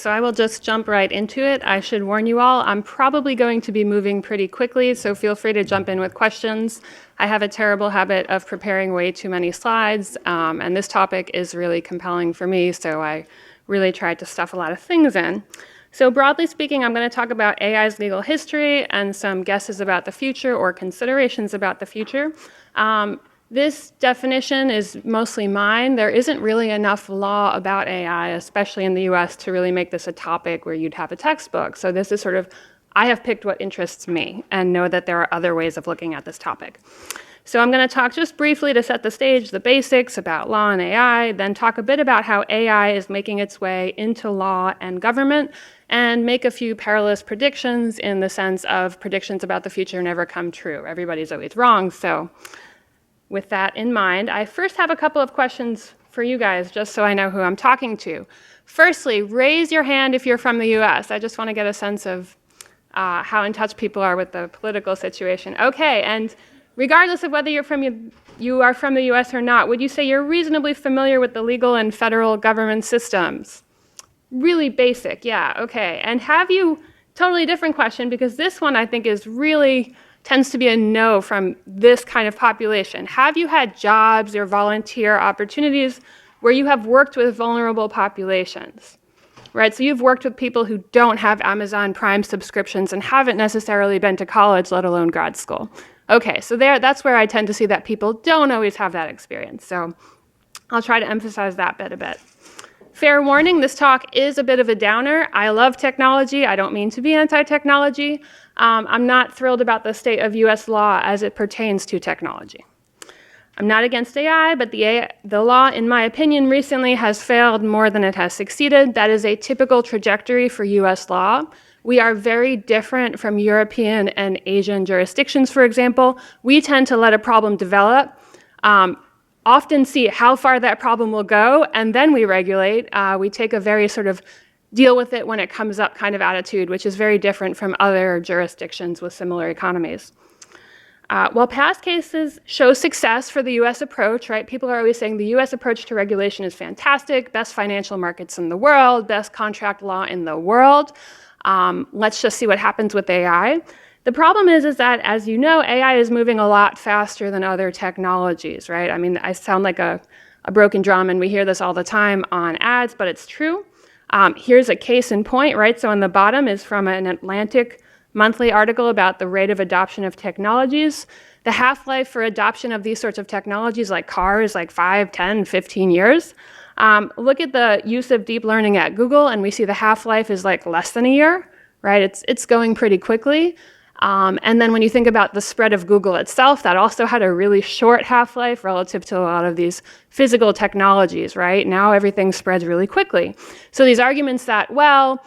so I will just jump right into it. I should warn you all, I'm probably going to be moving pretty quickly, so feel free to jump in with questions. I have a terrible habit of preparing way too many slides, and this topic is really compelling for me, so I really tried to stuff a lot of things in. So broadly speaking, I'm going to talk about AI's legal history and some guesses about the future or considerations about the future. This definition is mostly mine. There isn't really enough law about AI, especially in the US, to really make this a topic where you'd have a textbook. So this is sort of, I have picked what interests me and know that there are other ways of looking at this topic. So I'm going to talk just briefly to set the stage, the basics about law and AI, then talk a bit about how AI is making its way into law and government, and make a few perilous predictions in the sense of predictions about the future never come true. Everybody's always wrong. So with that in mind, I first have a couple of questions for you guys, just so I know who I'm talking to. Firstly, raise your hand if you're from the US. I just want to get a sense of how in touch people are with the political situation. Okay, and regardless of whether you are from the US or not, would you say you're reasonably familiar with the legal and federal government systems? Really basic, yeah, okay. And have you, totally different question, because this one I think is really tends to be a no from this kind of population. Have you had jobs or volunteer opportunities where you have worked with vulnerable populations? Right, so you've worked with people who don't have Amazon Prime subscriptions and haven't necessarily been to college, let alone grad school. Okay, so that's where I tend to see that people don't always have that experience. So I'll try to emphasize that bit a bit. Fair warning, this talk is a bit of a downer. I love technology. I don't mean to be anti-technology. I'm not thrilled about the state of US law as it pertains to technology. I'm not against AI, but the law, in my opinion, recently has failed more than it has succeeded. That is a typical trajectory for US law. We are very different from European and Asian jurisdictions, for example. We tend to let a problem develop, often see how far that problem will go, and then we regulate. We take a very sort of deal with it when it comes up kind of attitude, which is very different from other jurisdictions with similar economies. While past cases show success for the US approach, right? People are always saying the US approach to regulation is fantastic, best financial markets in the world, best contract law in the world. Let's just see what happens with AI. The problem is that, as you know, AI is moving a lot faster than other technologies, right? I mean, I sound like a broken drum, and we hear this all the time on ads, but it's true. Here's a case in point, right? So on the bottom is from an Atlantic monthly article about the rate of adoption of technologies. The half-life for adoption of these sorts of technologies like cars, like 5, 10, 15 years. Look at the use of deep learning at Google, and we see the half-life is like less than a year, right? It's going pretty quickly. And then when you think about the spread of Google itself, that also had a really short half-life relative to a lot of these physical technologies, right? Now everything spreads really quickly. So these arguments that, well,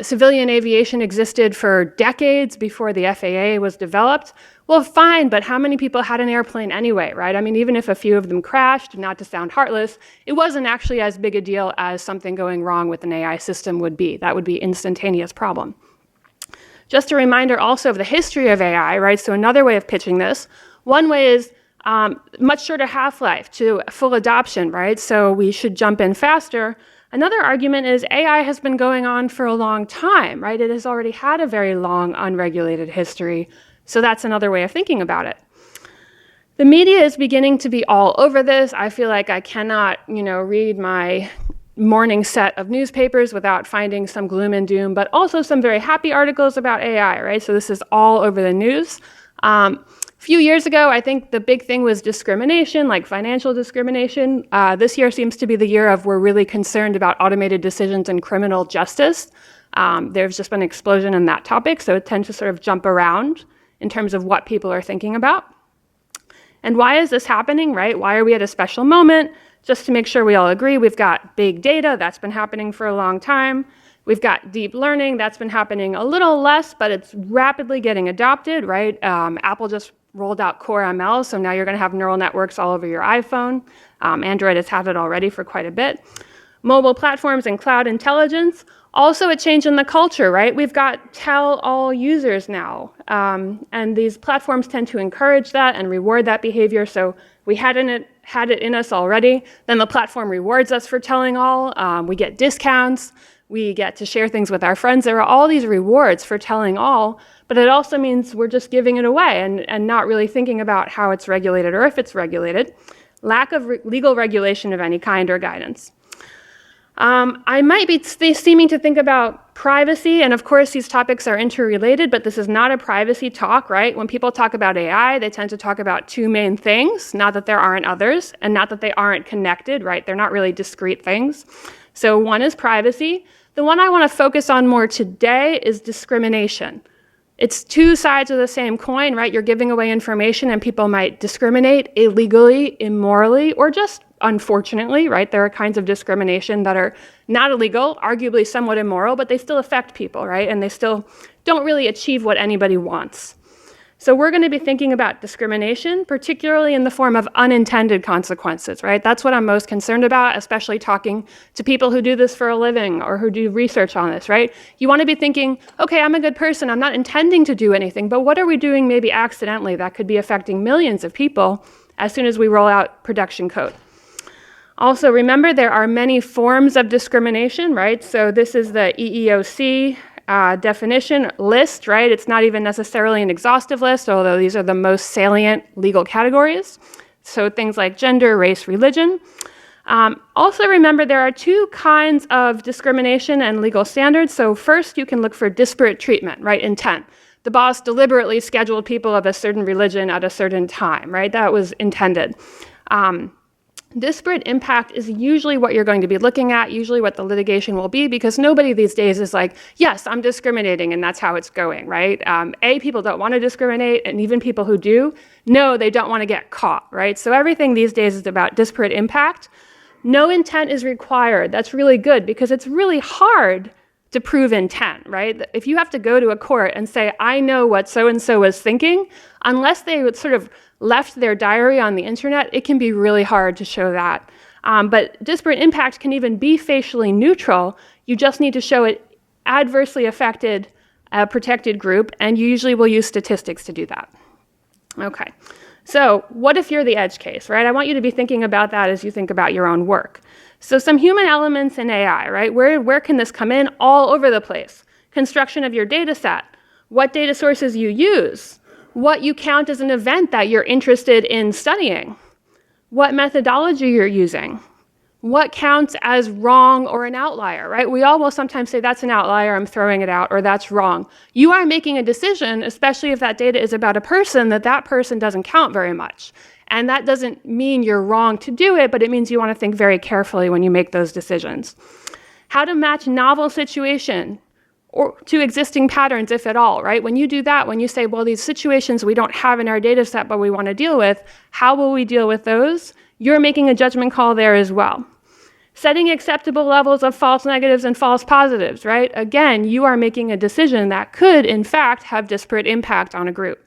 civilian aviation existed for decades before the FAA was developed. Well, fine, but how many people had an airplane anyway, right? I mean, even if a few of them crashed, not to sound heartless, it wasn't actually as big a deal as something going wrong with an AI system would be. That would be an instantaneous problem. Just a reminder also of the history of AI, right? So another way of pitching this, one way is much shorter half-life to full adoption, right? So we should jump in faster. Another argument is AI has been going on for a long time, right? It has already had a very long unregulated history. So that's another way of thinking about it. The media is beginning to be all over this. I feel like I cannot, read my morning set of newspapers without finding some gloom and doom, but also some very happy articles about AI, right? So this is all over the news. A few years ago, I think the big thing was discrimination, like financial discrimination. This year seems to be the year of we're really concerned about automated decisions in criminal justice. There's just been an explosion in that topic, so it tends to sort of jump around in terms of what people are thinking about. And why is this happening, right? Why are we at a special moment? Just to make sure we all agree, we've got big data, that's been happening for a long time. We've got deep learning, that's been happening a little less, but it's rapidly getting adopted, right? Apple just rolled out Core ML, so now you're gonna have neural networks all over your iPhone. Android has had it already for quite a bit. Mobile platforms and cloud intelligence, also a change in the culture, right? We've got tell-all users now, and these platforms tend to encourage that and reward that behavior, so we had it in us already, then the platform rewards us for telling all, we get discounts, We get to share things with our friends. There are all these rewards for telling all, but it also means we're just giving it away and not really thinking about how it's regulated or if it's regulated. Lack of legal regulation of any kind or guidance. I might be seeming to think about privacy, and of course these topics are interrelated, but this is not a privacy talk, right? When people talk about AI, they tend to talk about two main things, not that there aren't others, and not that they aren't connected, right? They're not really discrete things. So one is privacy. The one I want to focus on more today is discrimination. It's two sides of the same coin, right? You're giving away information and people might discriminate illegally, immorally, or just unfortunately, right? There are kinds of discrimination that are not illegal, arguably somewhat immoral, but they still affect people, right? And they still don't really achieve what anybody wants. So we're going to be thinking about discrimination, particularly in the form of unintended consequences, right? That's what I'm most concerned about, especially talking to people who do this for a living or who do research on this, right? You want to be thinking, okay, I'm a good person, I'm not intending to do anything, but what are we doing maybe accidentally that could be affecting millions of people as soon as we roll out production code? Also, remember, there are many forms of discrimination, right? So this is the EEOC definition list, right? It's not even necessarily an exhaustive list, although these are the most salient legal categories. So things like gender, race, religion. Also remember, there are two kinds of discrimination and legal standards. So first, you can look for disparate treatment, right? Intent. The boss deliberately scheduled people of a certain religion at a certain time, right? That was intended. Disparate impact is usually what you're going to be looking at, usually what the litigation will be, because nobody these days is like, yes, I'm discriminating, and that's how it's going, right? People don't want to discriminate, and even people who do, no, they don't want to get caught, right? So everything these days is about disparate impact. No intent is required. That's really good, because it's really hard to prove intent, right? If you have to go to a court and say, I know what so-and-so was thinking, unless they would sort of left their diary on the internet, it can be really hard to show that. But disparate impact can even be facially neutral. You just need to show it adversely affected a protected group, and you usually will use statistics to do that. Okay, so what if you're the edge case, right? I want you to be thinking about that as you think about your own work. So some human elements in AI, right? Where can this come in? All over the place. Construction of your data set, what data sources you use, what you count as an event that you're interested in studying, what methodology you're using, what counts as wrong or an outlier, right? We all will sometimes say, that's an outlier, I'm throwing it out, or that's wrong. You are making a decision, especially if that data is about a person, that person doesn't count very much. And that doesn't mean you're wrong to do it, but it means you want to think very carefully when you make those decisions. How to match novel situation or to existing patterns, if at all, right? When you do that, when you say, well, these situations we don't have in our data set, but we want to deal with, how will we deal with those? You're making a judgment call there as well. Setting acceptable levels of false negatives and false positives, right? Again, you are making a decision that could, in fact, have disparate impact on a group.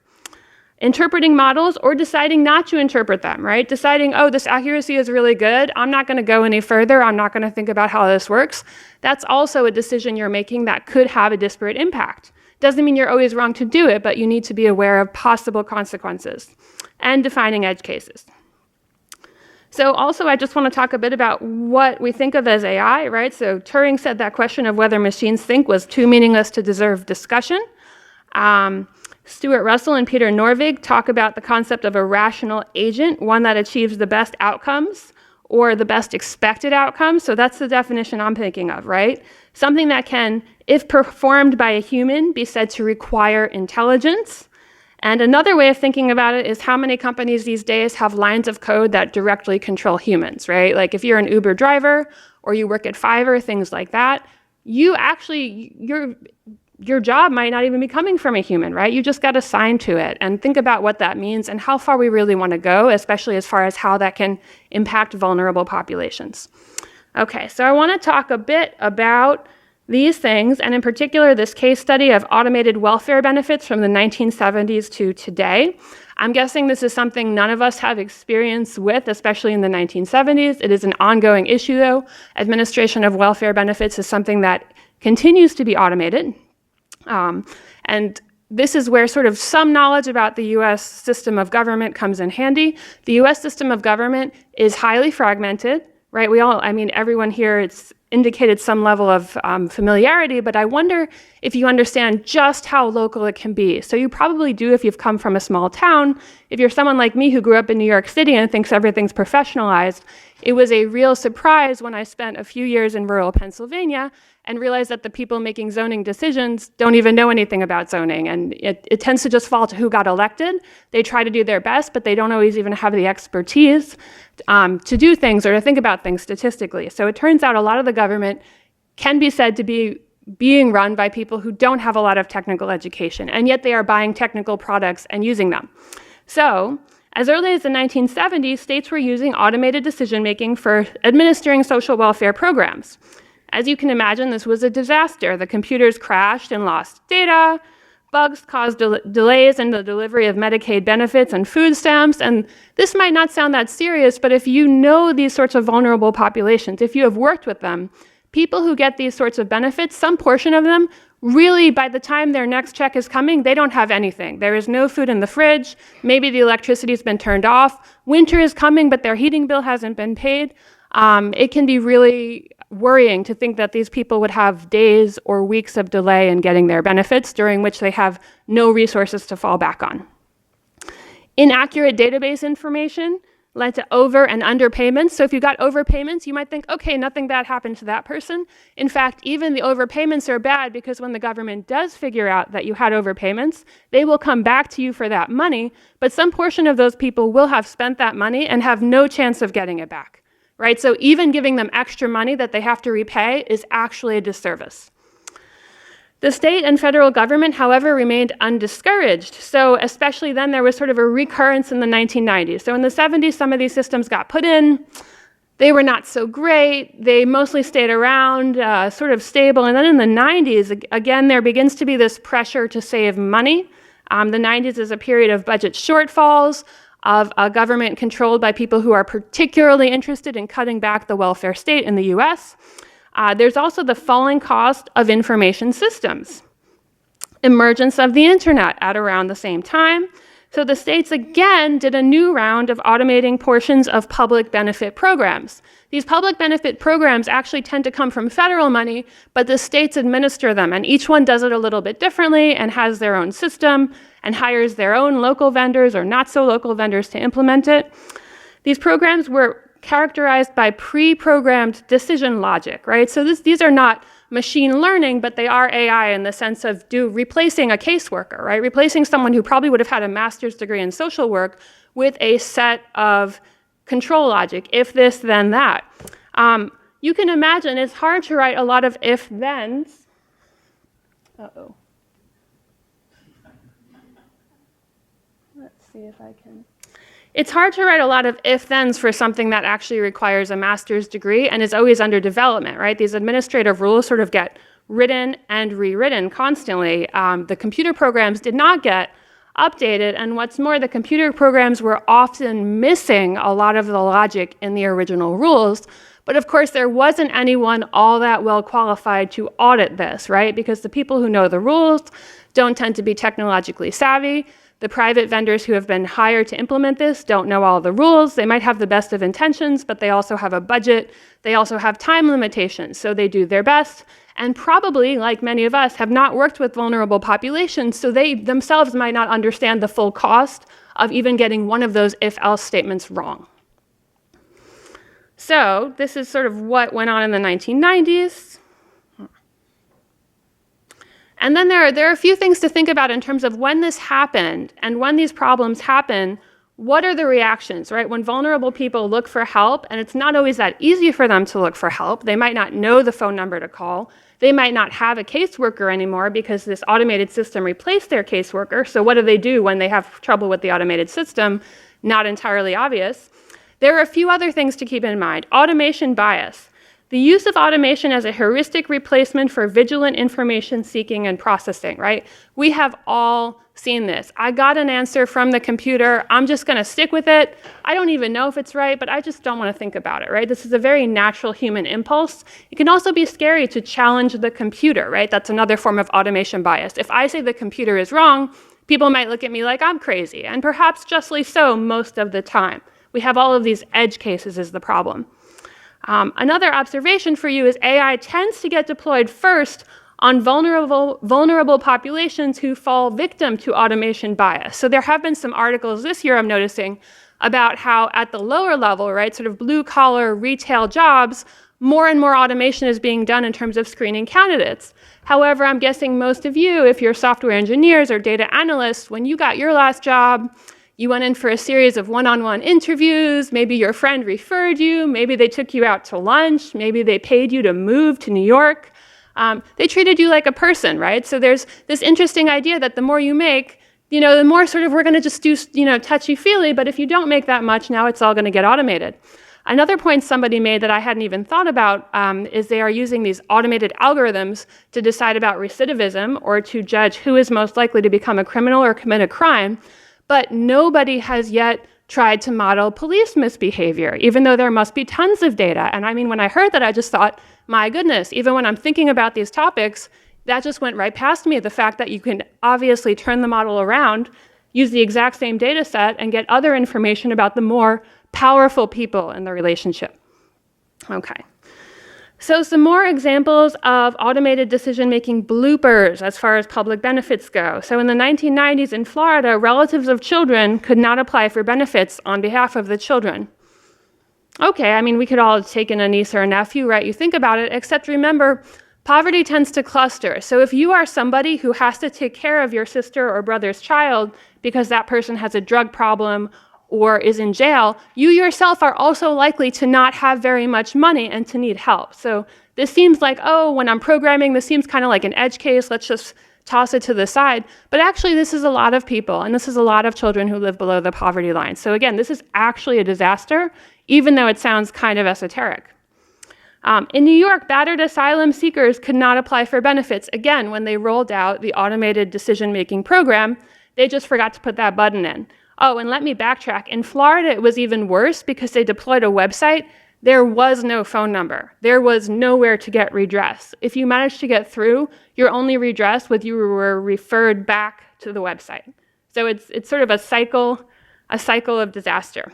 Interpreting models or deciding not to interpret them, right? Deciding, oh, this accuracy is really good. I'm not going to go any further. I'm not going to think about how this works. That's also a decision you're making that could have a disparate impact. Doesn't mean you're always wrong to do it, but you need to be aware of possible consequences. And defining edge cases. So also, I just want to talk a bit about what we think of as AI, right? So Turing said that question of whether machines think was too meaningless to deserve discussion. Stuart Russell and Peter Norvig talk about the concept of a rational agent, one that achieves the best outcomes or the best expected outcomes. So that's the definition I'm thinking of, right? Something that can, if performed by a human, be said to require intelligence. And another way of thinking about it is how many companies these days have lines of code that directly control humans, right? Like if you're an Uber driver or you work at Fiverr, things like that, your job might not even be coming from a human, right? You just got assigned to it. And think about what that means and how far we really want to go, especially as far as how that can impact vulnerable populations. Okay, so I want to talk a bit about these things, and in particular, this case study of automated welfare benefits from the 1970s to today. I'm guessing this is something none of us have experience with, especially in the 1970s. It is an ongoing issue, though. Administration of welfare benefits is something that continues to be automated. And this is where sort of some knowledge about the US system of government comes in handy. The US system of government is highly fragmented, right? Everyone here, indicated some level of familiarity, but I wonder if you understand just how local it can be. So you probably do if you've come from a small town. If you're someone like me who grew up in New York City and thinks everything's professionalized, it was a real surprise when I spent a few years in rural Pennsylvania and realized that the people making zoning decisions don't even know anything about zoning. And it tends to just fall to who got elected. They try to do their best, but they don't always even have the expertise to do things or to think about things statistically. So it turns out a lot of the government can be said to be being run by people who don't have a lot of technical education, and yet they are buying technical products and using them. So as early as the 1970s, states were using automated decision-making for administering social welfare programs. As you can imagine, this was a disaster. The computers crashed and lost data. Bugs caused delays in the delivery of Medicaid benefits and food stamps. And this might not sound that serious, but if you know these sorts of vulnerable populations, if you have worked with them, people who get these sorts of benefits, some portion of them, really, by the time their next check is coming, they don't have anything. There is no food in the fridge. Maybe the electricity's been turned off. Winter is coming, but their heating bill hasn't been paid. It can be really worrying to think that these people would have days or weeks of delay in getting their benefits, during which they have no resources to fall back on. Inaccurate database information led to over and underpayments. So if you got overpayments, you might think, okay, nothing bad happened to that person. In fact, even the overpayments are bad because when the government does figure out that you had overpayments, they will come back to you for that money, but some portion of those people will have spent that money and have no chance of getting it back. Right? So even giving them extra money that they have to repay is actually a disservice. The state and federal government, however, remained undiscouraged. So especially then, there was sort of a recurrence in the 1990s. So in the 70s, some of these systems got put in. They were not so great. They mostly stayed around, sort of stable. And then in the 90s, again, there begins to be this pressure to save money. The 90s is a period of budget shortfalls, of a government controlled by people who are particularly interested in cutting back the welfare state in the US. There's also the falling cost of information systems. Emergence of the internet at around the same time. So the states again did a new round of automating portions of public benefit programs. These public benefit programs actually tend to come from federal money, but the states administer them, and each one does it a little bit differently and has their own system and hires their own local vendors or not so local vendors to implement it. These programs were characterized by pre-programmed decision logic, right? So these are not machine learning, but they are AI in the sense of replacing a caseworker, right? Replacing someone who probably would have had a master's degree in social work with a set of control logic, if this, then that. You can imagine it's hard to write a lot of if-thens. Uh-oh. Let's see if I can. It's hard to write a lot of if-thens for something that actually requires a master's degree and is always under development, right? These administrative rules sort of get written and rewritten constantly. The computer programs did not get updated, and what's more, the computer programs were often missing a lot of the logic in the original rules. But of course, there wasn't anyone all that well qualified to audit this, right? Because the people who know the rules don't tend to be technologically savvy. The private vendors who have been hired to implement this don't know all the rules. They might have the best of intentions, but they also have a budget. They also have time limitations, so they do their best. And probably, like many of us, have not worked with vulnerable populations, so they themselves might not understand the full cost of even getting one of those if-else statements wrong. So this is sort of what went on in the 1990s. And then there are a few things to think about in terms of when this happened and when these problems happen, what are the reactions, right? When vulnerable people look for help, and it's not always that easy for them to look for help. They might not know the phone number to call. They might not have a caseworker anymore because this automated system replaced their caseworker. So what do they do when they have trouble with the automated system? Not entirely obvious. There are a few other things to keep in mind. Automation bias. The use of automation as a heuristic replacement for vigilant information seeking and processing, right? We have all seen this. I got an answer from the computer. I'm just going to stick with it. I don't even know if it's right, but I just don't want to think about it, right? This is a very natural human impulse. It can also be scary to challenge the computer, right? That's another form of automation bias. If I say the computer is wrong, people might look at me like I'm crazy, and perhaps justly so most of the time. We have all of these edge cases is the problem. Another observation for you is AI tends to get deployed first on vulnerable populations who fall victim to automation bias. So there have been some articles this year I'm noticing about how at the lower level, right, sort of blue collar retail jobs, more and more automation is being done in terms of screening candidates. However, I'm guessing most of you, if you're software engineers or data analysts, when you got your last job, you went in for a series of one-on-one interviews, maybe your friend referred you, maybe they took you out to lunch, maybe they paid you to move to New York. They treated you like a person, right? So there's this interesting idea that the more you make, the more sort of we're going to just do, touchy-feely, but if you don't make that much, now it's all going to get automated. Another point somebody made that I hadn't even thought about is they are using these automated algorithms to decide about recidivism or to judge who is most likely to become a criminal or commit a crime, but nobody has yet tried to model police misbehavior, even though there must be tons of data. And I mean, when I heard that, I just thought, my goodness, even when I'm thinking about these topics, that just went right past me, the fact that you can obviously turn the model around, use the exact same data set, and get other information about the more powerful people in the relationship. Okay. So some more examples of automated decision-making bloopers as far as public benefits go. So in the 1990s in Florida, relatives of children could not apply for benefits on behalf of the children. Okay, I mean, we could all have taken a niece or a nephew, right? You think about it, except remember, poverty tends to cluster. So if you are somebody who has to take care of your sister or brother's child because that person has a drug problem or is in jail, you yourself are also likely to not have very much money and to need help. So this seems like, oh, when I'm programming, this seems kind of like an edge case, let's just toss it to the side. But actually, this is a lot of people, and this is a lot of children who live below the poverty line. So again, this is actually a disaster, even though it sounds kind of esoteric. In New York, battered asylum seekers could not apply for benefits. Again, when they rolled out the automated decision-making program, they just forgot to put that button in. Oh, and let me backtrack. In Florida, it was even worse because they deployed a website. There was no phone number. There was nowhere to get redress. If you managed to get through, you're only redressed when you were referred back to the website. So it's sort of a cycle of disaster.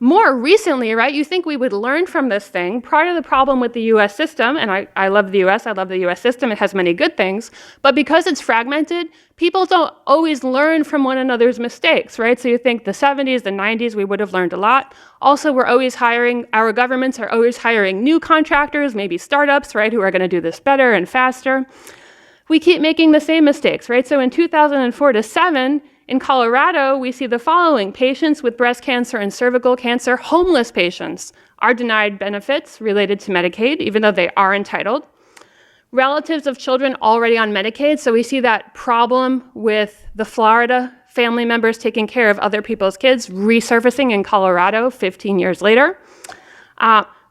More recently, right, you think we would learn from this thing. Part of the problem with the US system, and I love the US, I love the US system, it has many good things, but because it's fragmented, people don't always learn from one another's mistakes, right? So you think the 70s, the 90s, we would have learned a lot. Also, our governments are always hiring new contractors, maybe startups, right, who are going to do this better and faster. We keep making the same mistakes, right? So in 2004 to 7, in Colorado, we see the following. Patients with breast cancer and cervical cancer, homeless patients, are denied benefits related to Medicaid, even though they are entitled. Relatives of children already on Medicaid, so we see that problem with the Florida family members taking care of other people's kids resurfacing in Colorado 15 years later.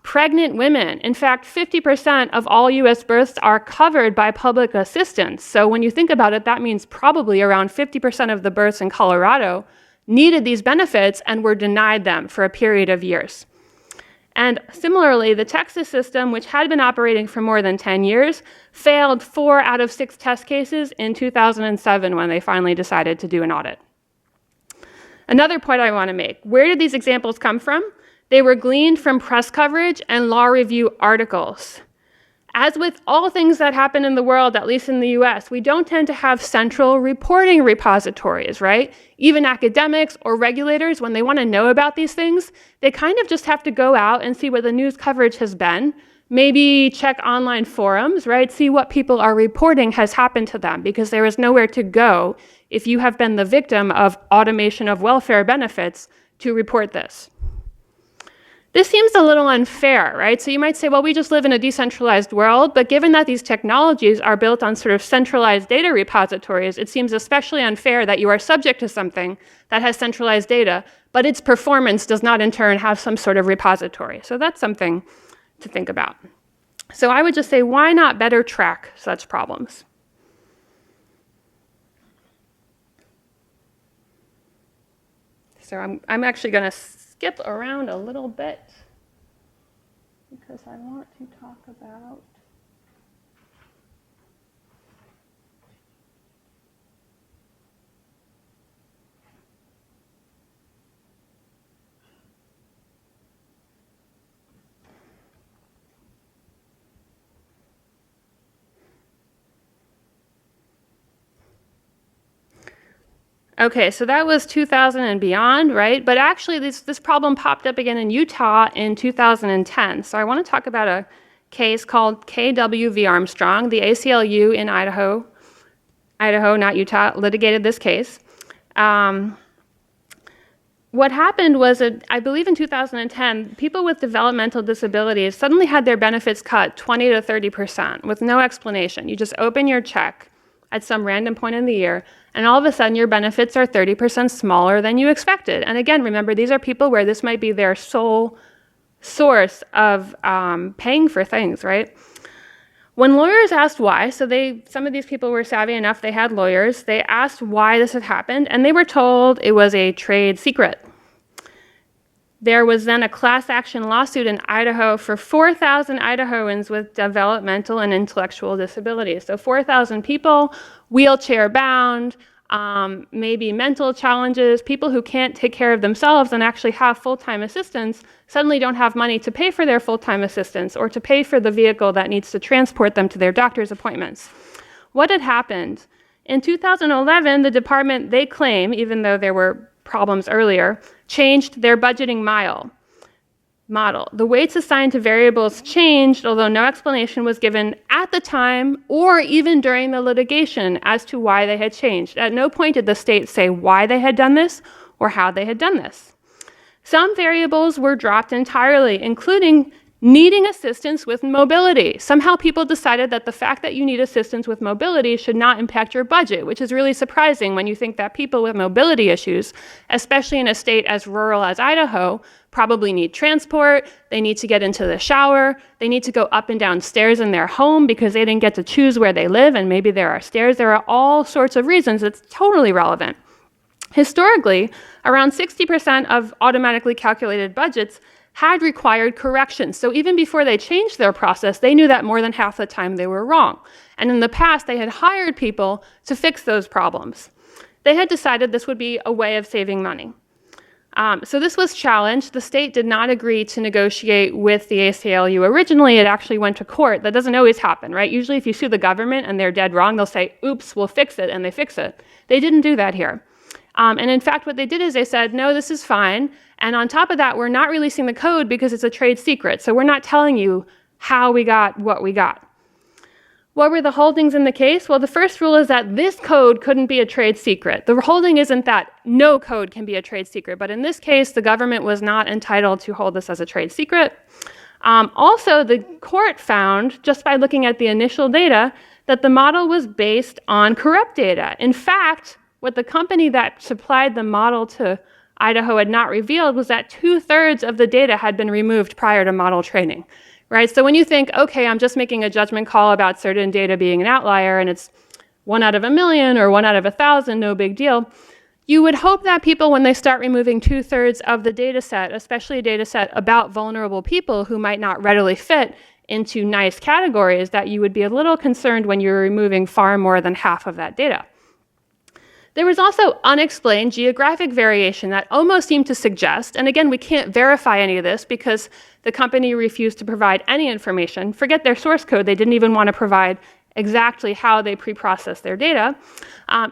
Pregnant women. In fact, 50% of all US births are covered by public assistance. So when you think about it, that means probably around 50% of the births in Colorado needed these benefits and were denied them for a period of years. And similarly, the Texas system, which had been operating for more than 10 years, failed 4 out of 6 test cases in 2007 when they finally decided to do an audit. Another point I want to make, where did these examples come from? They were gleaned from press coverage and law review articles. As with all things that happen in the world, at least in the US, we don't tend to have central reporting repositories, right? Even academics or regulators, when they want to know about these things, they kind of just have to go out and see what the news coverage has been, maybe check online forums, right? See what people are reporting has happened to them, because there is nowhere to go if you have been the victim of automation of welfare benefits to report this. This seems a little unfair, right? So you might say, well, we just live in a decentralized world, but given that these technologies are built on sort of centralized data repositories, it seems especially unfair that you are subject to something that has centralized data, but its performance does not in turn have some sort of repository. So that's something to think about. So I would just say, why not better track such problems? So I'm actually going to skip around a little bit because I want to talk about Okay, so that was 2000 and beyond, right? But actually, this problem popped up again in Utah in 2010. So I want to talk about a case called KWV Armstrong. The ACLU in Idaho, not Utah, litigated this case. What happened was, I believe in 2010, people with developmental disabilities suddenly had their benefits cut 20 to 30% with no explanation. You just open your check at some random point in the year, and all of a sudden your benefits are 30% smaller than you expected. And again, remember, these are people where this might be their sole source of paying for things, right? When lawyers asked why, so some of these people were savvy enough, they had lawyers, they asked why this had happened, and they were told it was a trade secret. There was then a class action lawsuit in Idaho for 4,000 Idahoans with developmental and intellectual disabilities. So 4,000 people, wheelchair bound, maybe mental challenges, people who can't take care of themselves and actually have full-time assistants suddenly don't have money to pay for their full-time assistants or to pay for the vehicle that needs to transport them to their doctor's appointments. What had happened? In 2011, the department, they claim, even though there were problems earlier, changed their budgeting model. The weights assigned to variables changed, although no explanation was given at the time or even during the litigation as to why they had changed. At no point did the state say why they had done this or how they had done this. Some variables were dropped entirely, including needing assistance with mobility. Somehow people decided that the fact that you need assistance with mobility should not impact your budget, which is really surprising when you think that people with mobility issues, especially in a state as rural as Idaho, probably need transport, they need to get into the shower, they need to go up and down stairs in their home because they didn't get to choose where they live and maybe there are stairs. There are all sorts of reasons. It's totally relevant. Historically, around 60% of automatically calculated budgets had required corrections. So even before they changed their process, they knew that more than half the time they were wrong. And in the past, they had hired people to fix those problems. They had decided this would be a way of saving money. So this was challenged. The state did not agree to negotiate with the ACLU. Originally, it actually went to court. That doesn't always happen, right? Usually if you sue the government and they're dead wrong, they'll say, oops, we'll fix it, and they fix it. They didn't do that here. And in fact, what they did is they said, no, this is fine. And on top of that, we're not releasing the code because it's a trade secret. So we're not telling you how we got what we got. What were the holdings in the case? Well, the first rule is that this code couldn't be a trade secret. The holding isn't that no code can be a trade secret. But in this case, the government was not entitled to hold this as a trade secret. Also, the court found, just by looking at the initial data, that the model was based on corrupt data. In fact, what the company that supplied the model to Idaho had not revealed was that 2/3 of the data had been removed prior to model training, right? So when you think, okay, I'm just making a judgment call about certain data being an outlier and it's 1 out of 1,000,000 or 1 out of 1,000, no big deal, you would hope that people, when they start removing 2/3 of the data set, especially a data set about vulnerable people who might not readily fit into nice categories, that you would be a little concerned when you're removing far more than half of that data. There was also unexplained geographic variation that almost seemed to suggest, and again, we can't verify any of this because the company refused to provide any information. Forget their source code, they didn't even want to provide exactly how they pre-processed their data.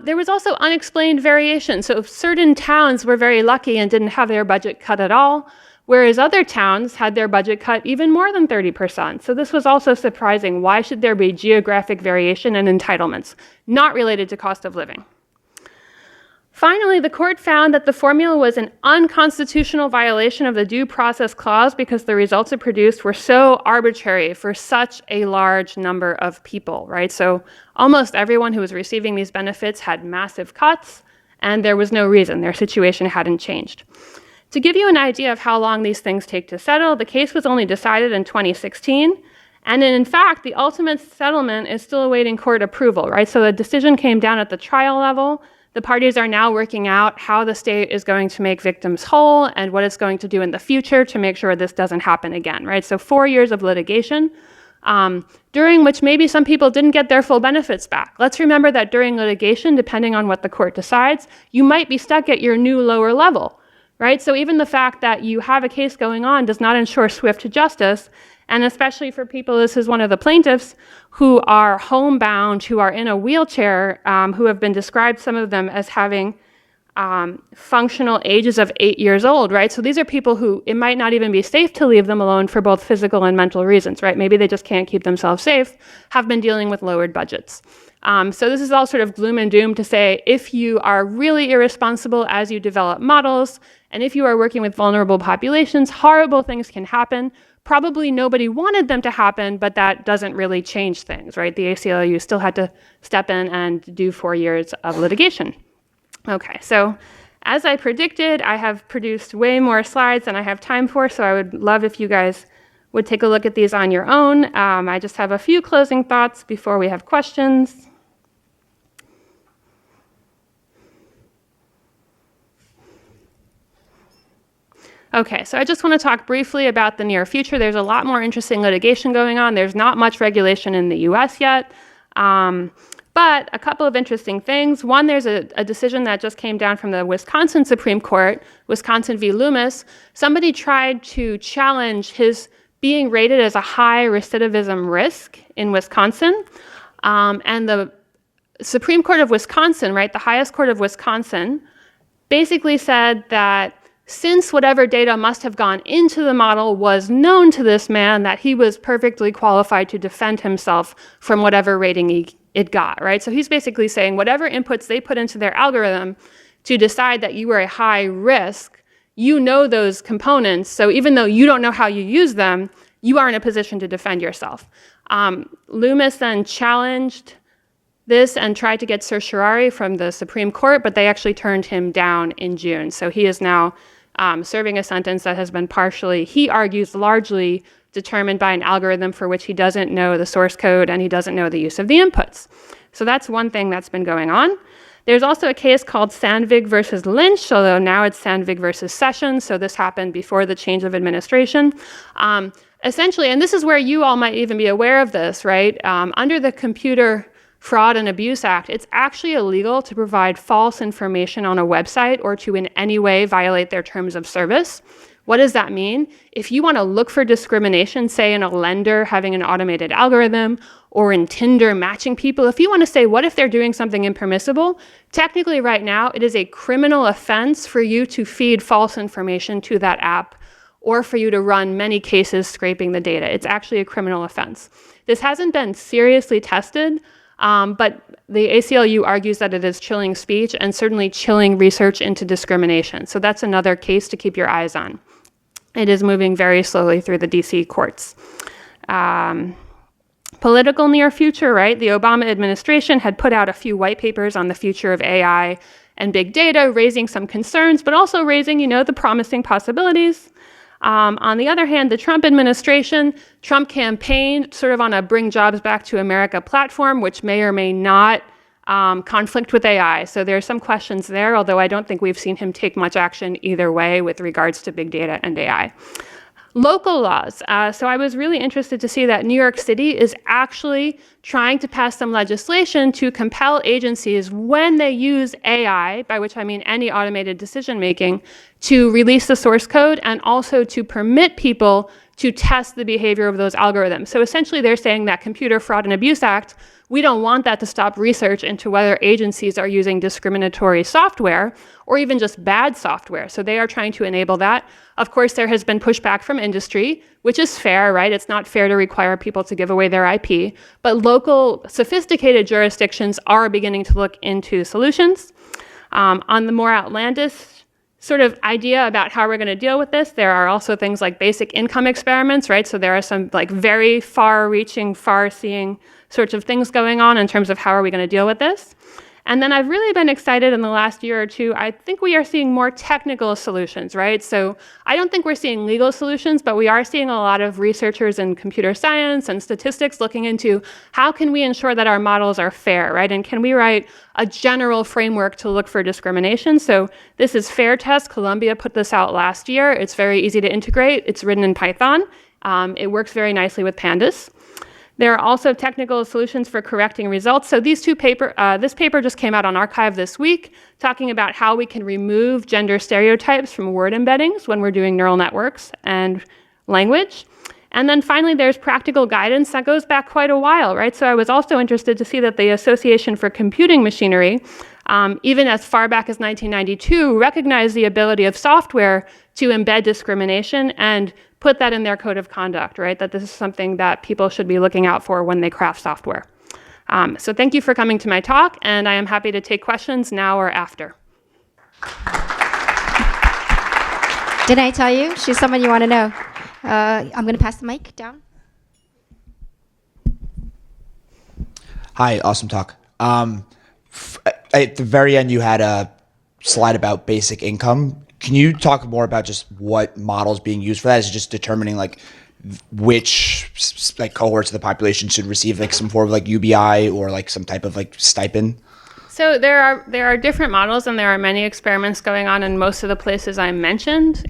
There was also unexplained variation. So certain towns were very lucky and didn't have their budget cut at all, whereas other towns had their budget cut even more than 30%. So this was also surprising. Why should there be geographic variation and entitlements, not related to cost of living? Finally, the court found that the formula was an unconstitutional violation of the due process clause because the results it produced were so arbitrary for such a large number of people, right? So almost everyone who was receiving these benefits had massive cuts, and there was no reason. Their situation hadn't changed. To give you an idea of how long these things take to settle, the case was only decided in 2016, and in fact, the ultimate settlement is still awaiting court approval, right? So the decision came down at the trial level. The parties are now working out how the state is going to make victims whole and what it's going to do in the future to make sure this doesn't happen again, right? So 4 years of litigation, during which maybe some people didn't get their full benefits back. Let's remember that during litigation, depending on what the court decides, you might be stuck at your new lower level, right? So even the fact that you have a case going on does not ensure swift justice. And especially for people, this is one of the plaintiffs, who are homebound, who are in a wheelchair, who have been described, some of them, as having functional ages of 8 years old, right? So these are people who it might not even be safe to leave them alone for both physical and mental reasons, right? Maybe they just can't keep themselves safe, have been dealing with lowered budgets. So this is all sort of gloom and doom to say, if you are really irresponsible as you develop models, and if you are working with vulnerable populations, horrible things can happen. Probably nobody wanted them to happen, but that doesn't really change things, right? The ACLU still had to step in and do 4 years of litigation. Okay, so as I predicted, I have produced way more slides than I have time for, so I would love if you guys would take a look at these on your own. I just have a few closing thoughts before we have questions. Okay, so I just want to talk briefly about the near future. There's a lot more interesting litigation going on. There's not much regulation in the US yet, but a couple of interesting things. One, there's a decision that just came down from the Wisconsin Supreme Court, Wisconsin v. Loomis. Somebody tried to challenge his being rated as a high recidivism risk in Wisconsin, and the Supreme Court of Wisconsin, right, the highest court of Wisconsin, basically said that since whatever data must have gone into the model was known to this man, that he was perfectly qualified to defend himself from whatever rating it got, right? So he's basically saying whatever inputs they put into their algorithm to decide that you were a high risk, you know those components, so even though you don't know how you use them, you are in a position to defend yourself. Loomis then challenged this and tried to get certiorari from the Supreme Court, but they actually turned him down in June. So he is now serving a sentence that has been partially, he argues, largely determined by an algorithm for which he doesn't know the source code and he doesn't know the use of the inputs. So that's one thing that's been going on. There's also a case called Sandvig versus Lynch, although now it's Sandvig versus Sessions, so this happened before the change of administration. Essentially, and this is where you all might even be aware of this, right? Under the Computer Fraud and Abuse Act, it's actually illegal to provide false information on a website or to in any way violate their terms of service. What does that mean? If you want to look for discrimination, say in a lender having an automated algorithm or in Tinder matching people, if you want to say, what if they're doing something impermissible? Technically right now, it is a criminal offense for you to feed false information to that app or for you to run many cases scraping the data. It's actually a criminal offense. This hasn't been seriously tested, but the ACLU argues that it is chilling speech and certainly chilling research into discrimination. So that's another case to keep your eyes on. It is moving very slowly through the DC courts. Political near future, right? The Obama administration had put out a few white papers on the future of AI and big data, raising some concerns, but also raising, the promising possibilities. On the other hand, the Trump administration, Trump campaigned sort of on a Bring Jobs Back to America platform, which may or may not conflict with AI. So there are some questions there, although I don't think we've seen him take much action either way with regards to big data and AI. Local laws. So I was really interested to see that New York City is actually trying to pass some legislation to compel agencies when they use AI, by which I mean any automated decision making, to release the source code and also to permit people to test the behavior of those algorithms. So essentially they're saying that Computer Fraud and Abuse Act, we don't want that to stop research into whether agencies are using discriminatory software or even just bad software. So they are trying to enable that. Of course, there has been pushback from industry, which is fair, right? It's not fair to require people to give away their IP, but local sophisticated jurisdictions are beginning to look into solutions. On the more outlandish sort of idea about how we're going to deal with this, there are also things like basic income experiments, right? So there are some like very far-reaching, far-seeing sorts of things going on in terms of how are we going to deal with this. And then I've really been excited in the last year or two. I think we are seeing more technical solutions, right? So I don't think we're seeing legal solutions, but we are seeing a lot of researchers in computer science and statistics looking into how can we ensure that our models are fair, right? And can we write a general framework to look for discrimination? So this is Fair Test. Columbia put this out last year. It's very easy to integrate. It's written in Python. It works very nicely with pandas. There are also technical solutions for correcting results. So this paper just came out on arXiv this week, talking about how we can remove gender stereotypes from word embeddings when we're doing neural networks and language. And then finally, there's practical guidance that goes back quite a while, right? So I was also interested to see that the Association for Computing Machinery, even as far back as 1992, recognized the ability of software to embed discrimination and put that in their code of conduct, right? That this is something that people should be looking out for when they craft software. So thank you for coming to my talk, and I am happy to take questions now or after. Didn't I tell you? She's someone you want to know. I'm going to pass the mic down. Hi, awesome talk. At the very end, you had a slide about basic income. Can you talk more about just what models being used for that? Is it just determining like which like cohorts of the population should receive like some form of like UBI or like some type of like stipend? So there are different models, and there are many experiments going on in most of the places I mentioned.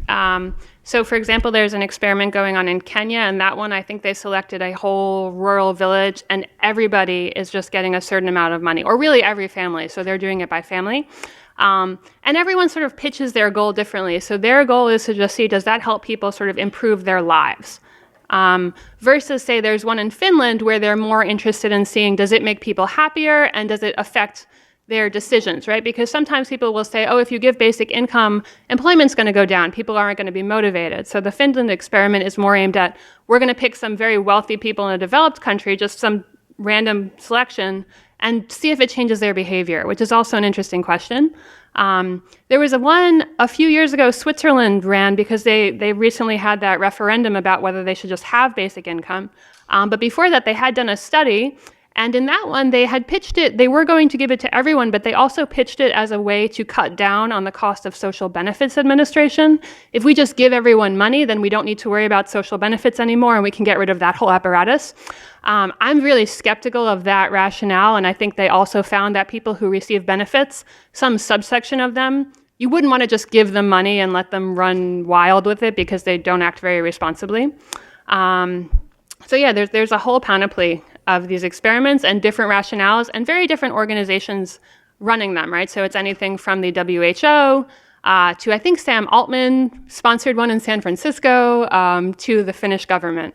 So for example, there's an experiment going on in Kenya, and that one, I think they selected a whole rural village, and everybody is just getting a certain amount of money, or really every family. So they're doing it by family. And everyone sort of pitches their goal differently. So their goal is to just see, does that help people sort of improve their lives? Versus, say, there's one in Finland where they're more interested in seeing, does it make people happier, and does it affect their decisions, right? Because sometimes people will say, oh, if you give basic income, employment's going to go down. People aren't going to be motivated. So the Finland experiment is more aimed at, we're going to pick some very wealthy people in a developed country, just some random selection, and see if it changes their behavior, which is also an interesting question. There was a few years ago, Switzerland ran because they recently had that referendum about whether they should just have basic income. But before that, they had done a study. And in that one, they had pitched it, they were going to give it to everyone, but they also pitched it as a way to cut down on the cost of social benefits administration. If we just give everyone money, then we don't need to worry about social benefits anymore, and we can get rid of that whole apparatus. I'm really skeptical of that rationale, and I think they also found that people who receive benefits, some subsection of them, you wouldn't want to just give them money and let them run wild with it because they don't act very responsibly. So yeah, there's a whole panoply of these experiments and different rationales and very different organizations running them, right? So it's anything from the WHO to, I think, Sam Altman sponsored one in San Francisco, to the Finnish government.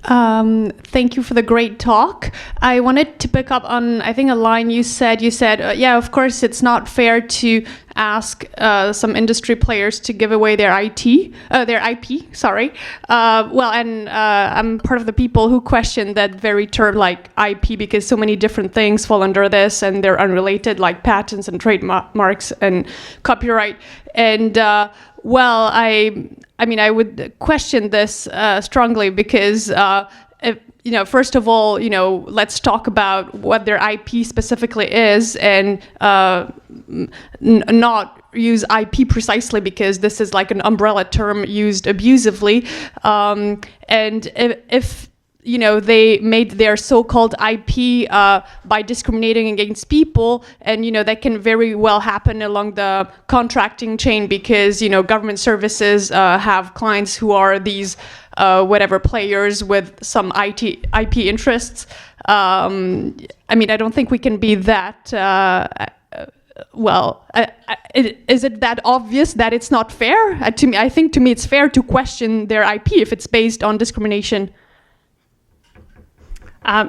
Thank you for the great talk. I wanted to pick up on, I think, a line you said, yeah, of course, it's not fair to ask some industry players to give away their IP, sorry. I'm part of the people who question that very term, like IP, because so many different things fall under this and they're unrelated, like patents and trademarks and copyright. And I would question this strongly because, first of all, let's talk about what their IP specifically is and not use IP precisely because this is like an umbrella term used abusively. And if they made their so-called IP by discriminating against people, and that can very well happen along the contracting chain because government services have clients who are these players with some IP interests. I don't think we can be that. Is it that obvious that it's not fair? I think to me it's fair to question their IP if it's based on discrimination.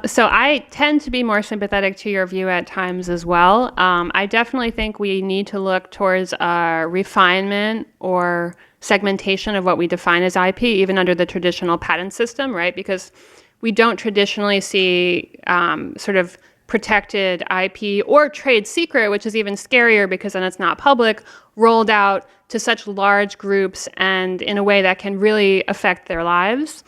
So I tend to be more sympathetic to your view at times as well. I definitely think we need to look towards refinement or segmentation of what we define as IP, even under the traditional patent system, right? Because we don't traditionally see sort of protected IP or trade secret, which is even scarier because then it's not public, rolled out to such large groups and in a way that can really affect their lives.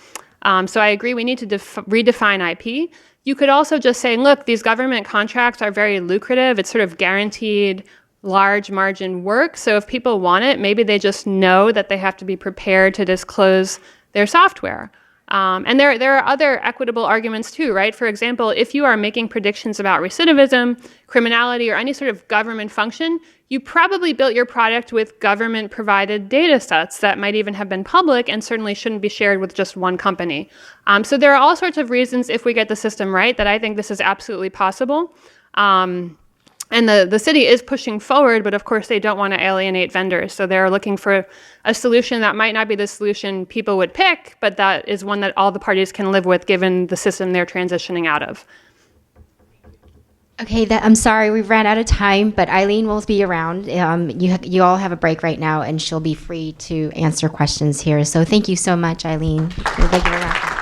So I agree we need to redefine IP. You could also just say, look, these government contracts are very lucrative. It's sort of guaranteed large margin work. So if people want it, maybe they just know that they have to be prepared to disclose their software. And there are other equitable arguments too, right? For example, if you are making predictions about recidivism, criminality, or any sort of government function, you probably built your product with government-provided data sets that might even have been public and certainly shouldn't be shared with just one company. So there are all sorts of reasons, if we get the system right, that I think this is absolutely possible. And the city is pushing forward, but of course they don't want to alienate vendors. So they're looking for a solution that might not be the solution people would pick, but that is one that all the parties can live with given the system they're transitioning out of. Okay, I'm sorry, we've ran out of time, but Aileen will be around. You all have a break right now, and she'll be free to answer questions here. So thank you so much, Aileen. We'll give you a round.